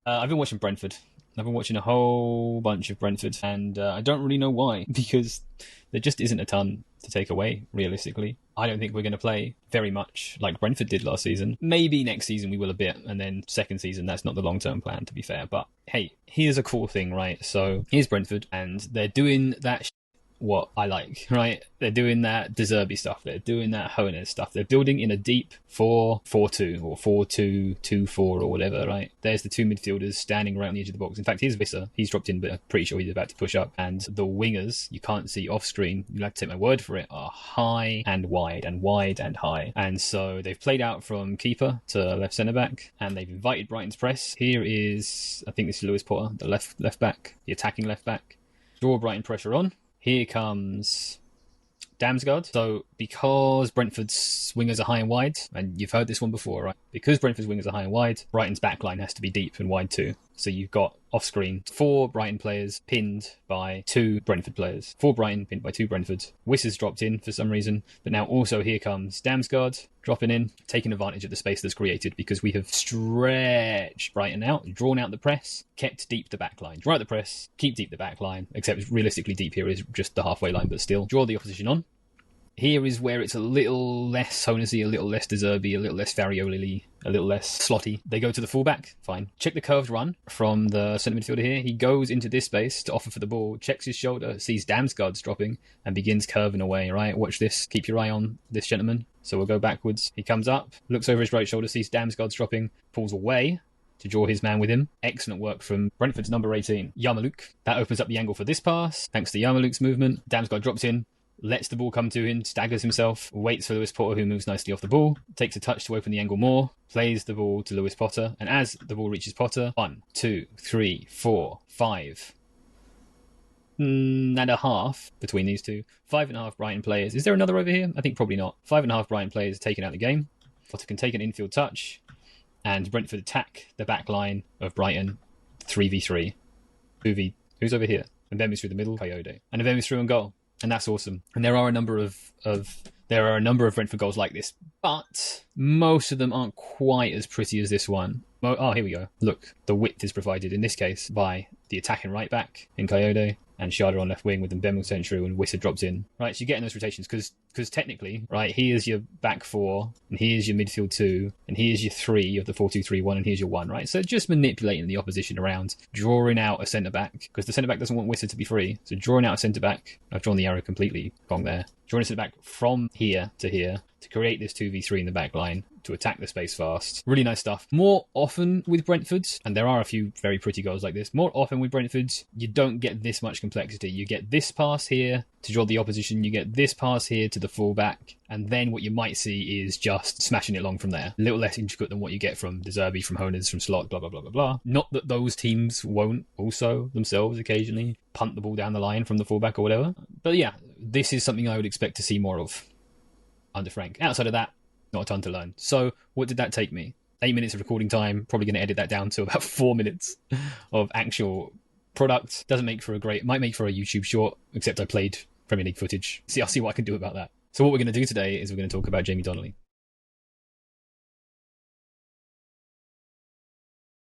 I've been watching Brentford. I've been watching a whole bunch of Brentford, and I don't really know why, because there just isn't a ton to take away, realistically. I don't think we're going to play very much like Brentford did last season. Maybe next season we will a bit, and then second season, that's not the long-term plan, to be fair. But hey, here's a cool thing, right? So here's Brentford, and they're doing that what I like, right? They're doing that De Zerbi stuff. They're doing that Hoeneß stuff. They're building in a deep 4-4-2 or 4-2-2-4 or whatever, right? There's the two midfielders standing right on the edge of the box. In fact, here's Visser. He's dropped in, but I'm pretty sure he's about to push up. And the wingers, you can't see off screen, you'll have to take my word for it, are high and wide and wide and high. And so they've played out from keeper to left centre-back, and they've invited Brighton's press. Here is, I think this is Lewis Potter, the left back, the attacking left back. Draw Brighton pressure on. Here comes Damsgaard. So because Brentford's wingers are high and wide, and you've heard this one before, right? Because Brentford's wingers are high and wide, Brighton's backline has to be deep and wide too. So you've got off-screen 4 Brighton players pinned by 2 Brentford players. 4 Brighton pinned by 2 Brentford. Wisser's dropped in for some reason, but now also here comes Damsgaard dropping in, taking advantage of the space that's created because we have stretched Brighton out, drawn out the press, kept deep the backline. Draw out the press, keep deep the backline, except realistically deep here is just the halfway line, but still. Draw the opposition on. Here is where it's a little less Hoeneßy, a little less De Zerbi, a little less Farioli, a little less slotty. They go to the fullback, fine. Check the curved run from the centre midfielder here. He goes into this space to offer for the ball, checks his shoulder, sees Damsgaard's dropping, and begins curving away, right? Watch this. Keep your eye on this gentleman. So we'll go backwards. He comes up, looks over his right shoulder, sees Damsgaard's dropping, pulls away to draw his man with him. Excellent work from Brentford's number 18, Yarmouk. That opens up the angle for this pass. Thanks to Yarmouk's movement, Damsgaard drops in, lets the ball come to him, staggers himself, waits for Lewis Potter, who moves nicely off the ball, takes a touch to open the angle more, plays the ball to Lewis Potter, and as the ball reaches Potter, 1, 2, 3, 4, 5 and a half between these two. 5.5 Brighton players. Is there another over here? I think probably not. 5.5 Brighton players taken out the game. Potter can take an infield touch, and Brentford attack the back line of Brighton 3v3. Who's over here? And Mbembe's through the middle, Coyote. And Mbembe's through on goal. And that's awesome. And there are a number of Brentford goals like this, but most of them aren't quite as pretty as this one. Oh, here we go. Look, the width is provided in this case by the attacking right back in Coyote, and Sharda on left wing with Mbembe sent through and Wisser drops in. Right, so you're getting those rotations because technically, right, here's your back 4, and here's your midfield 2, and here's your 3 of the 4-2-3-1, and here's your 1, right? So just manipulating the opposition around, drawing out a centre-back, because the centre-back doesn't want Wisser to be free. So drawing out a centre-back, I've drawn the arrow completely wrong there. Drawing a centre-back from here to create this 2v3 in the back line, to attack the space fast. Really nice stuff. More often with Brentford, and there are a few very pretty goals like this, more often with Brentford, you don't get this much complexity. You get this pass here to draw the opposition, you get this pass here to the fullback, and then what you might see is just smashing it along from there. A little less intricate than what you get from De Zerbi, from Hoeneß, from Slot, blah, blah, blah, blah, blah. Not that those teams won't also themselves occasionally punt the ball down the line from the fullback or whatever. But yeah, this is something I would expect to see more of under Frank. Outside of that, not a ton to learn. So what did that take me? 8 minutes of recording time, probably going to edit that down to about 4 minutes of actual product. Might make for a YouTube short, except I played Premier League footage. I'll see what I can do about that. So what we're going to do today is we're going to talk about Jamie Donnelly.